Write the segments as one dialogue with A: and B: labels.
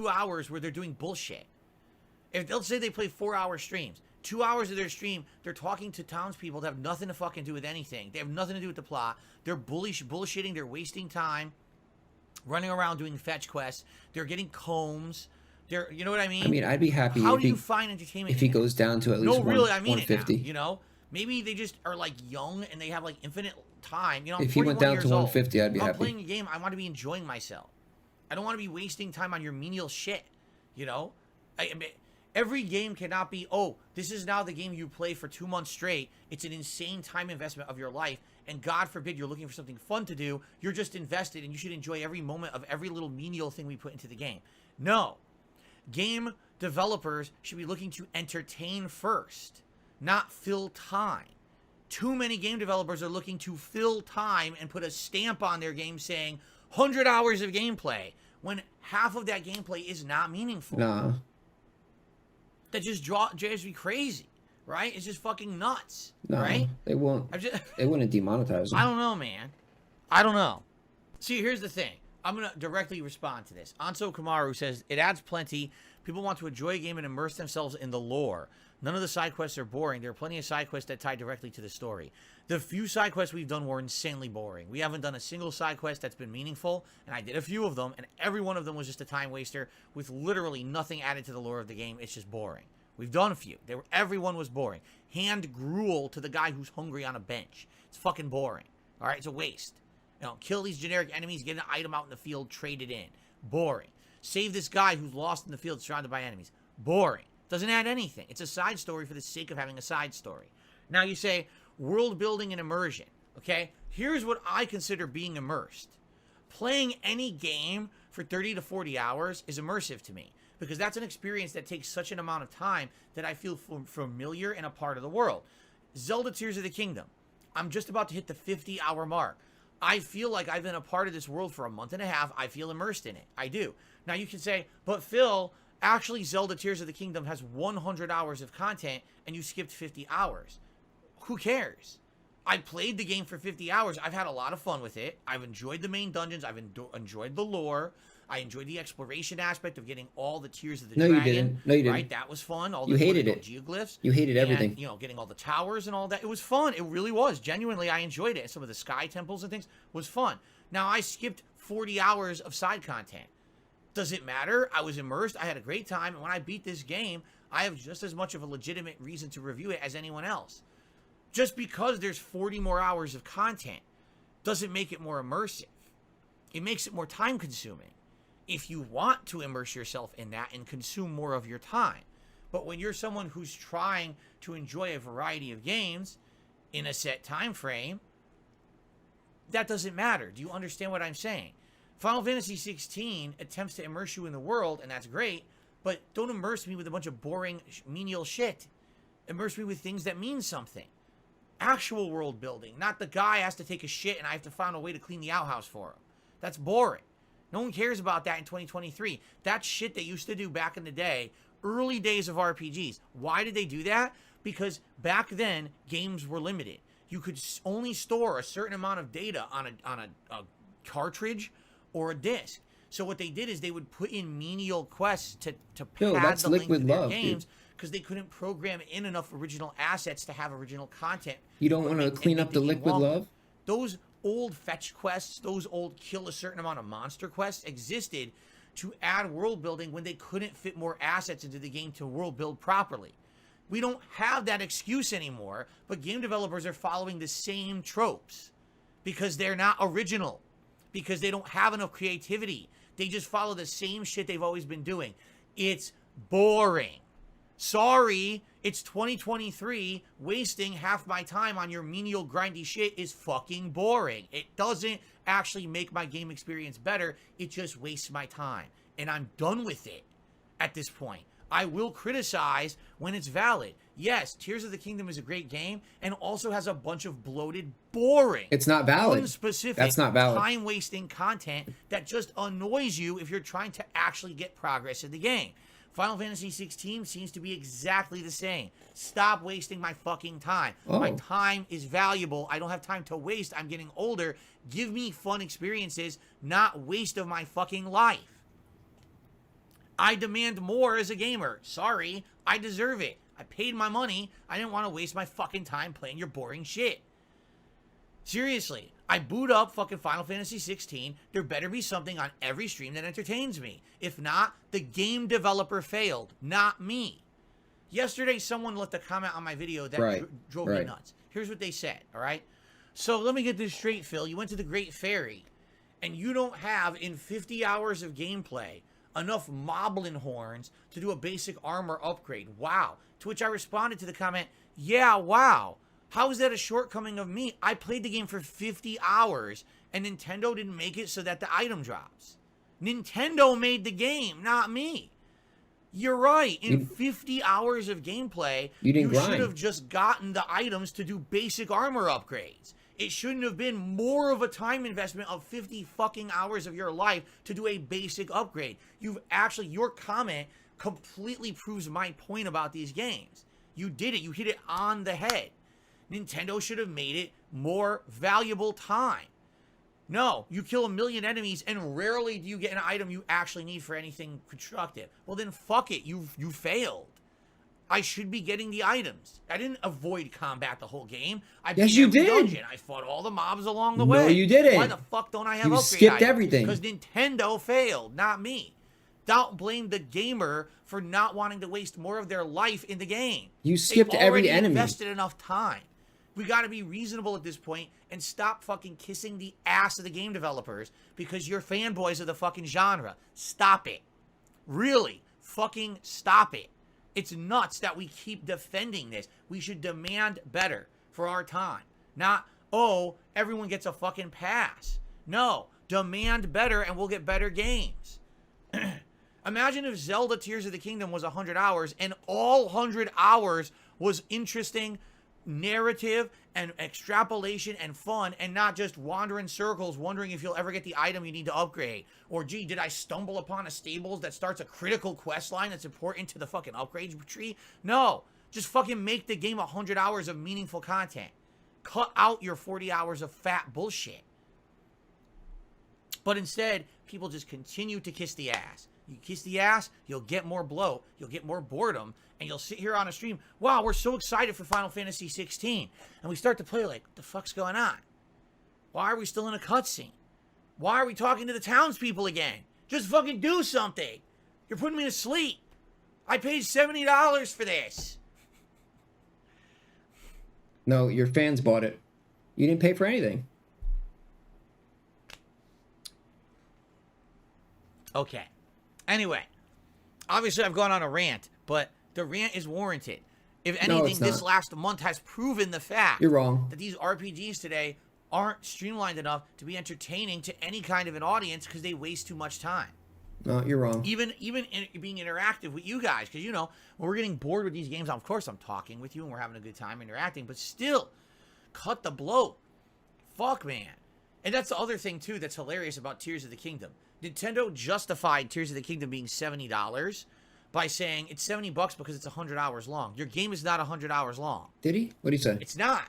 A: 2 hours where they're doing bullshit. If they'll say they play 4-hour streams, 2 hours of their stream, they're talking to townspeople that have nothing to fucking do with anything. They have nothing to do with the plot. They're bullshitting. They're wasting time, running around doing fetch quests. They're getting combs. They're, you know what I mean?
B: I mean, I'd be happy
A: How
B: if
A: do you find entertainment
B: if he goes down to at least
A: no, really, I mean
B: 150.
A: it now, you know? Maybe they just are like young and they have like infinite time. You know, I'm
B: If he went
A: 41
B: down
A: years
B: to
A: old.
B: 150, I'd be
A: If I'm
B: happy.
A: playing a game, I want to be enjoying myself. I don't want to be wasting time on your menial shit. You know, I mean, every game cannot be, oh, this is now the game you play for 2 months straight. It's an insane time investment of your life. And God forbid you're looking for something fun to do. You're just invested and you should enjoy every moment of every little menial thing we put into the game. No. Game developers should be looking to entertain first, not fill time. Too many game developers are looking to fill time and put a stamp on their game saying 100 hours of gameplay when half of that gameplay is not meaningful.
B: Nah.
A: That just drives me crazy, right? It's just fucking nuts,
B: No,
A: right?
B: they won't. They wouldn't demonetize them.
A: I don't know, man. I don't know. See, here's the thing. I'm going to directly respond to this. Anso Kamaru says, it adds plenty. People want to enjoy a game and immerse themselves in the lore. None of the side quests are boring. There are plenty of side quests that tie directly to the story. The few side quests we've done were insanely boring. We haven't done a single side quest that's been meaningful, and I did a few of them, and every one of them was just a time waster with literally nothing added to the lore of the game. It's just boring. We've done a few. Everyone was boring. Hand gruel to the guy who's hungry on a bench. It's fucking boring. All right, it's a waste. You know, kill these generic enemies, get an item out in the field, trade it in. Boring. Save this guy who's lost in the field, surrounded by enemies. Boring. Doesn't add anything. It's a side story for the sake of having a side story. Now you say, world building and immersion. Okay? Here's what I consider being immersed. Playing any game for 30 to 40 hours is immersive to me. Because that's an experience that takes such an amount of time that I feel familiar and a part of the world. Zelda Tears of the Kingdom. I'm just about to hit the 50-hour mark. I feel like I've been a part of this world for a month and a half. I feel immersed in it. I do. Now you can say, but Phil, actually Zelda Tears of the Kingdom has 100 hours of content and you skipped 50 hours. Who cares? I played the game for 50 hours. I've had a lot of fun with it. I've enjoyed the main dungeons. I've enjoyed the lore. I enjoyed the exploration aspect of getting all the Tears of the Dragon.
B: No, you didn't. No, you didn't.
A: Right? That was fun. All
B: you
A: the
B: hated it.
A: Geoglyphs.
B: You hated everything.
A: And, you know, getting all the towers and all that. It was fun. It really was. Genuinely, I enjoyed it. Some of the sky temples and things was fun. Now, I skipped 40 hours of side content. Does it matter? I was immersed. I had a great time. And when I beat this game, I have just as much of a legitimate reason to review it as anyone else. Just because there's 40 more hours of content doesn't make it more immersive. It makes it more time consuming. If you want to immerse yourself in that and consume more of your time. But when you're someone who's trying to enjoy a variety of games in a set time frame, that doesn't matter. Do you understand what I'm saying? Final Fantasy 16 attempts to immerse you in the world, and that's great, but don't immerse me with a bunch of boring, menial shit. Immerse me with things that mean something. Actual world building, not the guy has to take a shit and I have to find a way to clean the outhouse for him. That's boring. No one cares about that in 2023. That's shit they used to do back in the day, early days of RPGs. Why did they do that? Because back then, games were limited. You could only store a certain amount of data on a cartridge or a disc. So what they did is they would put in menial quests to pad the length of their games because they couldn't program in enough original assets to have original content.
B: You don't want to clean up the liquid love?
A: Those old fetch quests, those old kill a certain amount of monster quests existed to add world building when they couldn't fit more assets into the game to world build properly. We don't have that excuse anymore, but game developers are following the same tropes because they're not original, because they don't have enough creativity. They just follow the same shit they've always been doing. It's boring. Sorry, it's 2023. Wasting half my time on your menial grindy shit is fucking boring. It doesn't actually make my game experience better. It just wastes my time. And I'm done with it at this point. I will criticize when it's valid. Yes, Tears of the Kingdom is a great game and also has a bunch of bloated, boring,
B: it's not valid.
A: Unspecific,
B: that's not valid.
A: Time-wasting content that just annoys you if you're trying to actually get progress in the game. Final Fantasy 16 seems to be exactly the same. Stop wasting my fucking time. My time is valuable. I don't have time to waste. I'm getting older. Give me fun experiences, not waste of my fucking life. I demand more as a gamer. Sorry, I deserve it. I paid my money. I didn't want to waste my fucking time playing your boring shit. Seriously, I boot up fucking Final Fantasy 16. There better be something on every stream that entertains me. If not, the game developer failed, not me. Yesterday, someone left a comment on my video that drove me nuts. Here's what they said, all right? So let me get this straight, Phil. You went to the Great Fairy, and you don't have, in 50 hours of gameplay, enough moblin horns to do a basic armor upgrade. Wow. To which I responded to the comment, yeah, wow. How is that a shortcoming of me? I played the game for 50 hours, and Nintendo didn't make it so that the item drops. Nintendo made the game, not me. You're right. In 50 hours of gameplay, you should have just gotten the items to do basic armor upgrades. It shouldn't have been more of a time investment of 50 fucking hours of your life to do a basic upgrade. Your comment completely proves my point about these games. You did it. You hit it on the head. Nintendo should have made it more valuable time. No, you kill 1 million enemies and rarely do you get an item you actually need for anything constructive. Well then fuck it, you failed. I should be getting the items. I didn't avoid combat the whole game. I beat every dungeon. I fought all the mobs along the way.
B: No, you didn't.
A: Why the fuck don't I have upgrade
B: skipped
A: items?
B: everything.
A: Because Nintendo failed, not me. Don't blame the gamer for not wanting to waste more of their life in the game.
B: You skipped every enemy.
A: Invested enough time. We got to be reasonable at this point and stop fucking kissing the ass of the game developers because you're fanboys of the fucking genre. Stop it. Really, fucking stop it. It's nuts that we keep defending this. We should demand better for our time. Not, oh, everyone gets a fucking pass. No, demand better and we'll get better games. Imagine if Zelda Tears of the Kingdom was 100 hours and all 100 hours was interesting narrative and extrapolation and fun and not just wander in circles wondering if you'll ever get the item you need to upgrade. Or, gee, did I stumble upon a stables that starts a critical quest line that's important to the fucking upgrade tree? No. Just fucking make the game 100 hours of meaningful content. Cut out your 40 hours of fat bullshit. But instead, people just continue to kiss the ass. You kiss the ass, you'll get more bloat, you'll get more boredom, and you'll sit here on a stream, wow, we're so excited for Final Fantasy 16. And we start to play like, what the fuck's going on? Why are we still in a cutscene? Why are we talking to the townspeople again? Just fucking do something. You're putting me to sleep. I paid $70 for this.
B: No, your fans bought it. You didn't pay for anything.
A: Okay. Anyway, obviously I've gone on a rant, but the rant is warranted. If anything, this last month has proven the fact
B: you're wrong
A: that these RPGs today aren't streamlined enough to be entertaining to any kind of an audience because they waste too much time.
B: No, you're wrong.
A: Even being interactive with you guys, because, you know, when we're getting bored with these games, of course I'm talking with you and we're having a good time interacting, but still, cut the bloat. Fuck, man. And that's the other thing, too, that's hilarious about Tears of the Kingdom. Nintendo justified Tears of the Kingdom being $70 by saying it's $70 because it's 100 hours long. Your game is not 100 hours long.
B: Did he? What did he say?
A: It's not.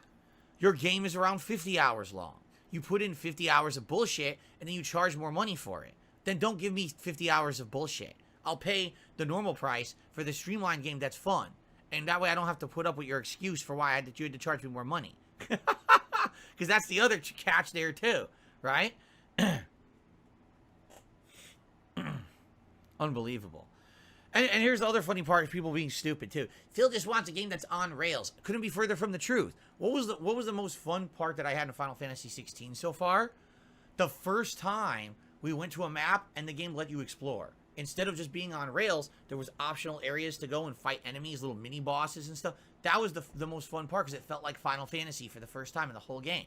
A: Your game is around 50 hours long. You put in 50 hours of bullshit, and then you charge more money for it. Then don't give me 50 hours of bullshit. I'll pay the normal price for the streamlined game that's fun. And that way I don't have to put up with your excuse for why you had to charge me more money. Because that's the other catch there, too. Right? Unbelievable. And here's the other funny part of people being stupid too. Phil just wants a game that's on rails. Couldn't be further from the truth. What was the most fun part that I had in Final Fantasy 16 so far? The first time we went to a map and the game let you explore. Instead of just being on rails, there was optional areas to go and fight enemies, little mini bosses and stuff. That was the most fun part because it felt like Final Fantasy for the first time in the whole game.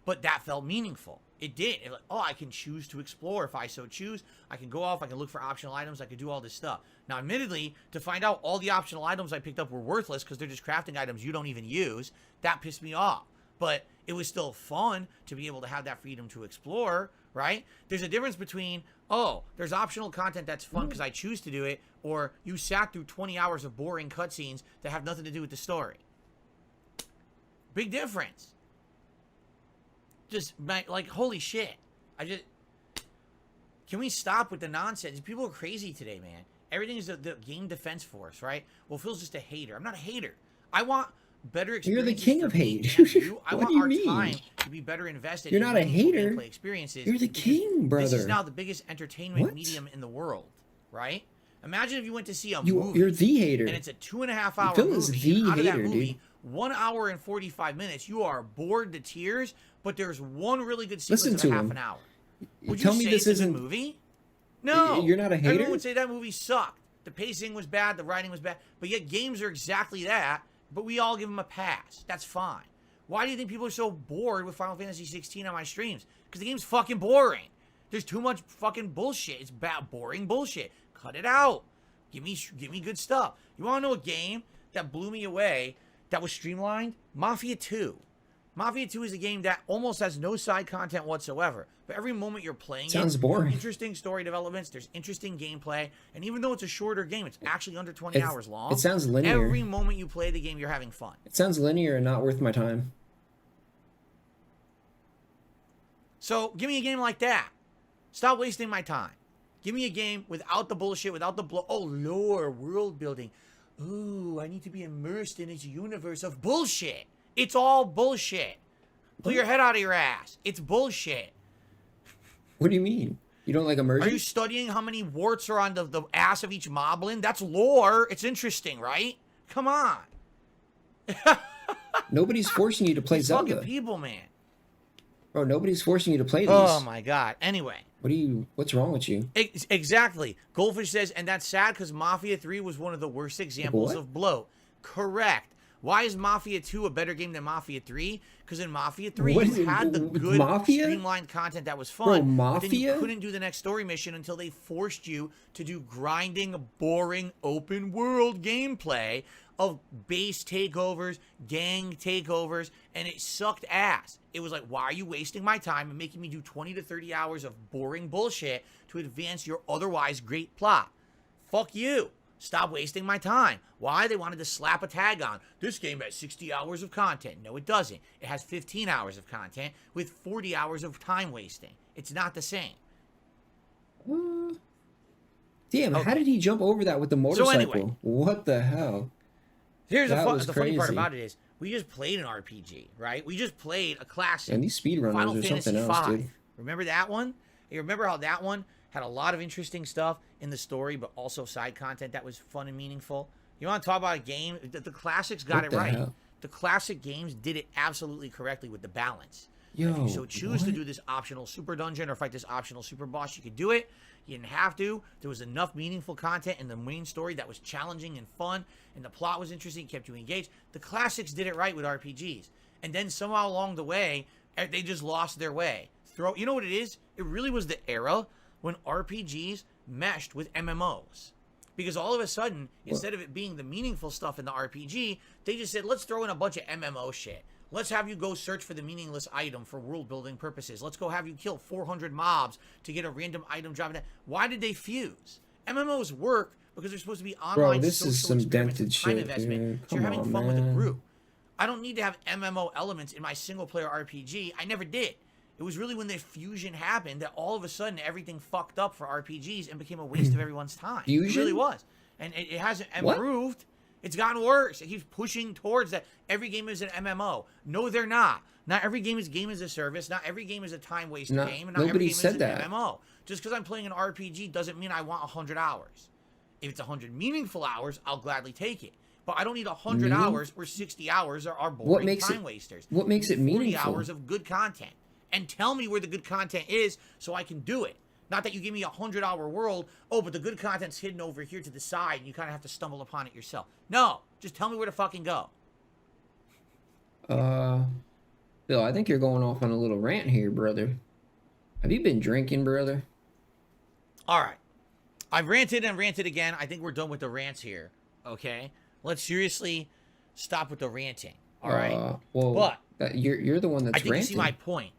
A: But that felt meaningful. It did. It like, oh, I can choose to explore if I so choose. I can go off. I can look for optional items. I can do all this stuff. Now, admittedly, to find out all the optional items I picked up were worthless because they're just crafting items you don't even use, that pissed me off. But it was still fun to be able to have that freedom to explore, right? There's a difference between, oh, there's optional content that's fun because I choose to do it, or you sat through 20 hours of boring cutscenes that have nothing to do with the story. Big difference. Just, like, holy shit. Can we stop with the nonsense? People are crazy today, man. Everything is the game defense force, right? Well, Phil's just a hater. I'm not a hater. I want better experiences.
B: You're the king
A: for
B: of
A: me
B: hate.
A: and you. I
B: What
A: want
B: do you
A: our
B: mean?
A: time to be better invested.
B: You're
A: in
B: not a
A: meaningful
B: hater.
A: gameplay experiences.
B: You're the
A: because
B: king, brother.
A: This is now the biggest entertainment
B: What?
A: medium in the world, right? Imagine if you went to see a
B: You're
A: movie.
B: the hater.
A: And it's a 2.5 hour
B: Phil is
A: movie.
B: the
A: And out of that
B: hater,
A: movie,
B: dude.
A: 1 hour and 45 minutes, you are bored to tears. But there's one really good sequence
B: Listen
A: of
B: to
A: half
B: him.
A: an hour. Would
B: Tell
A: you
B: me
A: say
B: this
A: it's a good
B: isn't-
A: movie? No.
B: You're not a hater?
A: Everyone would say that movie sucked. The pacing was bad. The writing was bad. But yet games are exactly that. But we all give them a pass. That's fine. Why do you think people are so bored with Final Fantasy 16 on my streams? Because the game's fucking boring. There's too much fucking bullshit. It's bad, boring bullshit. Cut it out. Give me good stuff. You want to know a game that blew me away that was streamlined? Mafia 2. Mafia 2 is a game that almost has no side content whatsoever. But every moment you're playing
B: Sounds
A: it,
B: boring.
A: there's interesting story developments, there's interesting gameplay, and even though it's a shorter game, it's actually under 20 hours long.
B: It sounds linear.
A: Every moment you play the game, you're having fun.
B: It sounds linear and not worth my time.
A: So give me a game like that. Stop wasting my time. Give me a game without the bullshit, without the lore, world building. Ooh, I need to be immersed in its universe of bullshit. It's all bullshit. Pull your head out of your ass. It's bullshit.
B: What do you mean? You don't like immersion?
A: Are you studying how many warts are on the ass of each moblin? That's lore. It's interesting, right? Come on.
B: Nobody's forcing you to play
A: These
B: Zelda.
A: fucking people, man.
B: Bro, nobody's forcing you to play these.
A: Oh my god. Anyway.
B: What's wrong with you?
A: Exactly. Goldfish says, and that's sad because Mafia 3 was one of the worst examples of bloat. Correct. Why is Mafia 2 a better game than Mafia 3? Because in Mafia 3, you had the good
B: Mafia?
A: streamlined content that was fun.
B: Bro,
A: But then you
B: Mafia?
A: couldn't do the next story mission until they forced you to do grinding, boring, open world gameplay of base takeovers, gang takeovers, and it sucked ass. It was like, why are you wasting my time and making me do 20 to 30 hours of boring bullshit to advance your otherwise great plot? Fuck you. Stop wasting my time. Why? They wanted to slap a tag on. This game has 60 hours of content. No, it doesn't. It has 15 hours of content with 40 hours of time wasting. It's not the same.
B: Damn,
A: Okay.
B: how did he jump over that with the motorcycle?
A: anyway.
B: What the hell?
A: Here's the
B: That was
A: funny part
B: crazy.
A: about it is we just played an RPG, right? We just played a classic.
B: And these speedrunners
A: Final
B: or
A: Fantasy
B: something else,
A: V.
B: dude.
A: Remember that one? You remember how that one had a lot of interesting stuff in the story, but also side content that was fun and meaningful? You want to talk about a game? The classics got
B: What
A: it
B: the
A: right.
B: hell?
A: The classic games did it absolutely correctly with the balance.
B: Yo,
A: If you so choose to
B: what?
A: do this optional super dungeon or fight this optional super boss, you could do it. You didn't have to. There was enough meaningful content in the main story that was challenging and fun, and the plot was interesting, kept you engaged. The classics did it right with RPGs. And then somehow along the way, they just lost their way. You know what it is? It really was the era when RPGs meshed with MMOs. Because all of a sudden, instead of it being the meaningful stuff in the RPG, they just said, let's throw in a bunch of MMO shit. Let's have you go search for the meaningless item for world building purposes. Let's go have you kill 400 mobs to get a random item drop. Why did they fuse? MMOs work because they're supposed to be online
B: this
A: social
B: is some
A: experiments
B: dented
A: with time
B: shit,
A: investment.
B: dude.
A: So you're
B: Come
A: having
B: on,
A: fun with a
B: man.
A: group. I don't need to have MMO elements in my single player RPG. I never did. It was really when the fusion happened that all of a sudden everything fucked up for RPGs and became a waste of everyone's time.
B: Fusion?
A: It really was. And it hasn't
B: What?
A: improved. It's gotten worse. It keeps pushing towards that. Every game is an MMO. No, they're not. Not every game is game as a service. Not every game is a time waster game. And not every
B: Nobody
A: game
B: said
A: is
B: that.
A: an MMO. Just because I'm playing an RPG doesn't mean I want 100 hours. If it's 100 meaningful hours, I'll gladly take it. But I don't need 100 hours or 60 hours are boring time wasters.
B: What makes it
A: 40
B: meaningful?
A: hours of good content. And tell me where the good content is so I can do it. Not that you give me a 100-hour world, oh, but the good content's hidden over here to the side, and you kind of have to stumble upon it yourself. No, just tell me where to fucking go.
B: Bill, I think you're going off on a little rant here, brother. Have you been drinking, brother?
A: All right. I've ranted and ranted again. I think we're done with the rants here, okay? Let's seriously stop with the ranting, all right? But
B: you're the one that's
A: I think
B: ranting.
A: you see my point.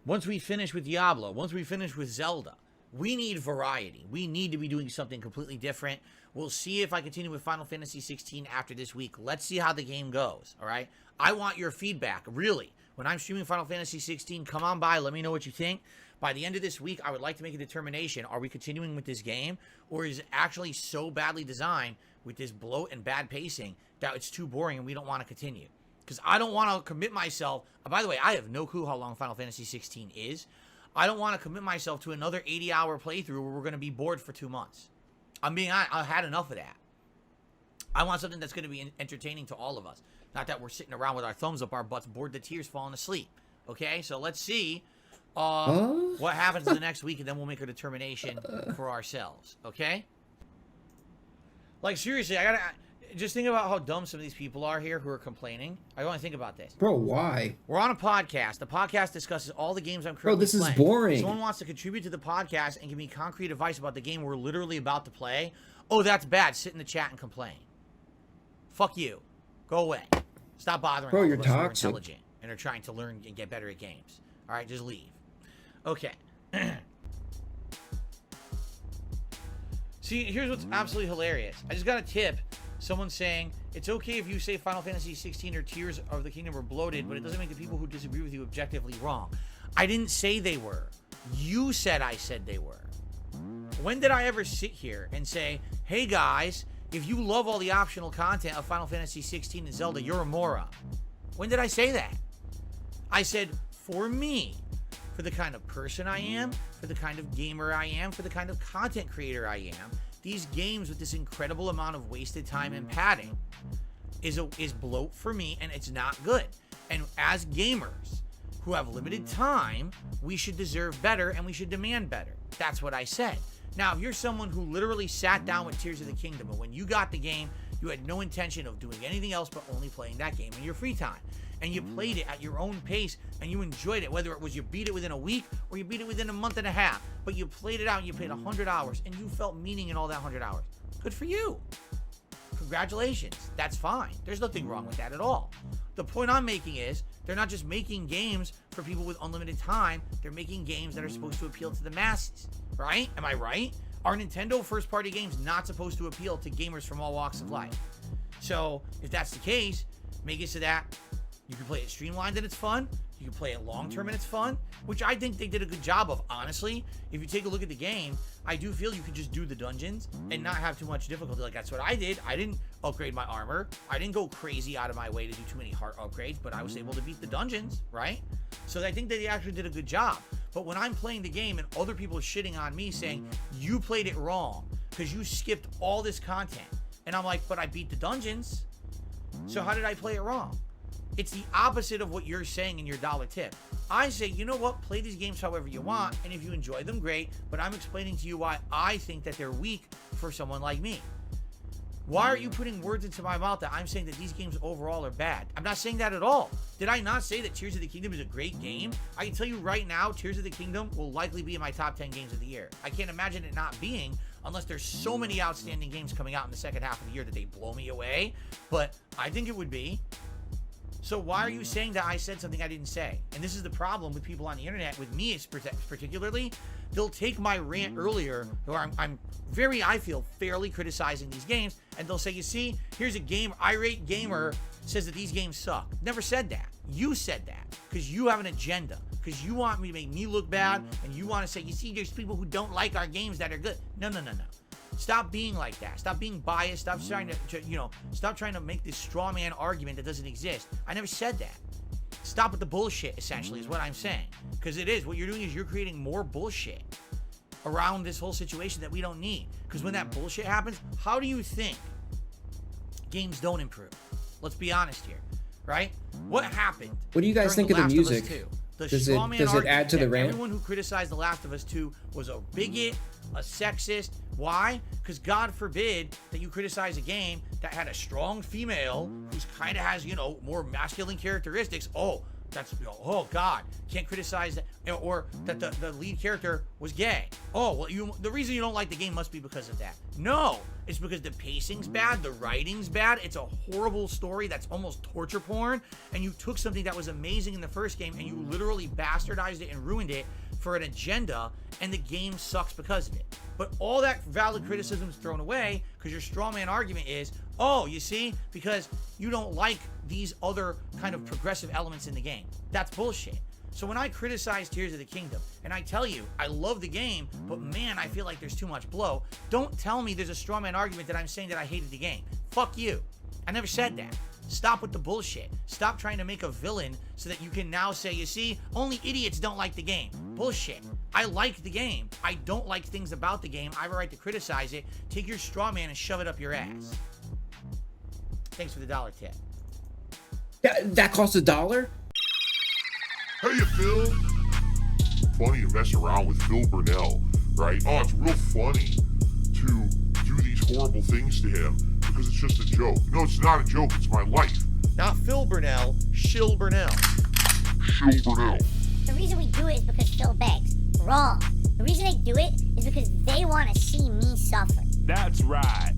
A: Once we finish with Diablo, once we finish with Zelda, we need variety. We need to be doing something completely different. We'll see if I continue with Final Fantasy 16 after this week. Let's see how the game goes, all right? I want your feedback, really. When I'm streaming Final Fantasy 16, come on by. Let me know what you think. By the end of this week, I would like to make a determination. Are we continuing with this game? Or is it actually so badly designed with this bloat and bad pacing that it's too boring and we don't want to continue? Because I don't want to commit myself. By the way, I have no clue how long Final Fantasy 16 is. I don't want to commit myself to another 80-hour playthrough where we're going to be bored for 2 months. I've had enough of that. I want something that's going to be entertaining to all of us. Not that we're sitting around with our thumbs up our butts, bored to tears, falling asleep. Okay, so let's see what happens in the next week, and then we'll make a determination for ourselves. Okay? Like, seriously, I gotta just think about how dumb some of these people are here who are complaining. I want to think about this.
B: Bro, why?
A: We're on a podcast. The podcast discusses all the games I'm currently
B: Bro, this
A: playing.
B: is boring.
A: Someone wants to contribute to the podcast and give me concrete advice about the game we're literally about to play. Oh, that's bad. Sit in the chat and complain. Fuck you. Go away. Stop bothering
B: Bro,
A: all
B: you're
A: of us who are
B: toxic.
A: intelligent and are trying to learn and get better at games. All right, just leave. Okay. See, here's what's absolutely hilarious. I just got a tip. Someone saying, it's okay if you say Final Fantasy 16 or Tears of the Kingdom are bloated, but it doesn't make the people who disagree with you objectively wrong. I didn't say they were. You said I said they were. When did I ever sit here and say, hey guys, if you love all the optional content of Final Fantasy 16 and Zelda, you're a moron? When did I say that? I said, for me, for the kind of person I am, for the kind of gamer I am, for the kind of content creator I am, these games with this incredible amount of wasted time and padding is bloat for me, and it's not good. And as gamers who have limited time, we should deserve better and we should demand better. That's what I said. Now, if you're someone who literally sat down with Tears of the Kingdom, and when you got the game, you had no intention of doing anything else but only playing that game in your free time, and you played it at your own pace, and you enjoyed it, whether it was you beat it within a week or you beat it within a month and a half, but you played it out and you played 100 hours, and you felt meaning in all that 100 hours. Good for you. Congratulations. That's fine. There's nothing wrong with that at all. The point I'm making is they're not just making games for people with unlimited time. They're making games that are supposed to appeal to the masses, right? Am I right? Are Nintendo first-party games not supposed to appeal to gamers from all walks of life? So if that's the case, make it so that you can play it streamlined and it's fun. You can play it long-term and it's fun, which I think they did a good job of, honestly. If you take a look at the game, I do feel you could just do the dungeons and not have too much difficulty. Like, that's what I did. I didn't upgrade my armor. I didn't go crazy out of my way to do too many heart upgrades, but I was able to beat the dungeons, right? So I think that they actually did a good job. But when I'm playing the game and other people are shitting on me saying, you played it wrong because you skipped all this content. And I'm like, but I beat the dungeons. So how did I play it wrong? It's the opposite of what you're saying in your dollar tip. I say, you know what? Play these games however you want, and if you enjoy them, great. But I'm explaining to you why I think that they're weak for someone like me. Why are you putting words into my mouth that I'm saying that these games overall are bad? I'm not saying that at all. Did I not say that Tears of the Kingdom is a great game? I can tell you right now, Tears of the Kingdom will likely be in my top 10 games of the year. I can't imagine it not being, unless there's so many outstanding games coming out in the second half of the year that they blow me away. But I think it would be. So why are you saying that I said something I didn't say? And this is the problem with people on the internet, with me particularly. They'll take my rant earlier, where I'm very, I feel, fairly criticizing these games, and they'll say, you see, here's a game, irate gamer says that these games suck. Never said that. You said that, because you have an agenda, because you want me to make me look bad, and you want to say, you see, there's people who don't like our games that are good. No. Stop being like that. Stop being biased. Stop trying to stop trying to make this straw man argument that doesn't exist. I never said that. Stop with the bullshit, essentially, is what I'm saying. Because it is. What you're doing is you're creating more bullshit around this whole situation that we don't need. Because when that bullshit happens, how do you think games don't improve? Let's be honest here, right? What happened?
B: What do you guys think of the music? Does it add to the rant?
A: Everyone who criticized The Last of Us 2 was a bigot, a sexist. Why? Because God forbid that you criticize a game that had a strong female who's kind of has, more masculine characteristics. Oh, that's, oh God, can't criticize that. Or that the lead character was gay. Oh, well, the reason you don't like the game must be because of that. No, it's because the pacing's bad, the writing's bad. It's a horrible story that's almost torture porn. And you took something that was amazing in the first game and you literally bastardized it and ruined it for an agenda, and the game sucks because of it. But all that valid criticism is thrown away because your straw man argument is, oh, you see, because you don't like these other kind of progressive elements in the game. That's bullshit. So when I criticize Tears of the Kingdom, and I tell you, I love the game, but man, I feel like there's too much blow, don't tell me there's a straw man argument that I'm saying that I hated the game. Fuck you. I never said that. Stop with the bullshit. Stop trying to make a villain so that you can now say, you see, only idiots don't like the game. Bullshit. I like the game. I don't like things about the game. I have a right to criticize it. Take your straw man and shove it up your ass. Thanks for the $1 tip.
B: That costs $1?
C: Hey, Phil. Funny to mess around with Phil Burnell, right? Oh, it's real funny to do these horrible things to him because it's just a joke. No, it's not a joke. It's my life.
A: Not Phil Burnell, Shill Burnell.
C: Phil Burnell.
D: The reason we do it is because Phil begs. Wrong. The reason they do it is because they want to see me suffer.
E: That's right.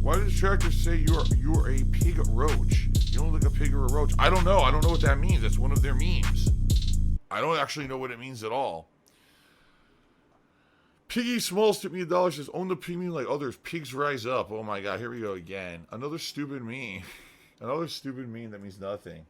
C: Why did detractors say you're a pig roach? You don't look like a pig or a roach. I don't know. I don't know what that means. That's one of their memes. I don't actually know what it means at all. Piggy Smalls tipped me $1, says, own the premium like others. Pigs rise up. Oh my god, here we go again. Another stupid meme. Another stupid meme that means nothing.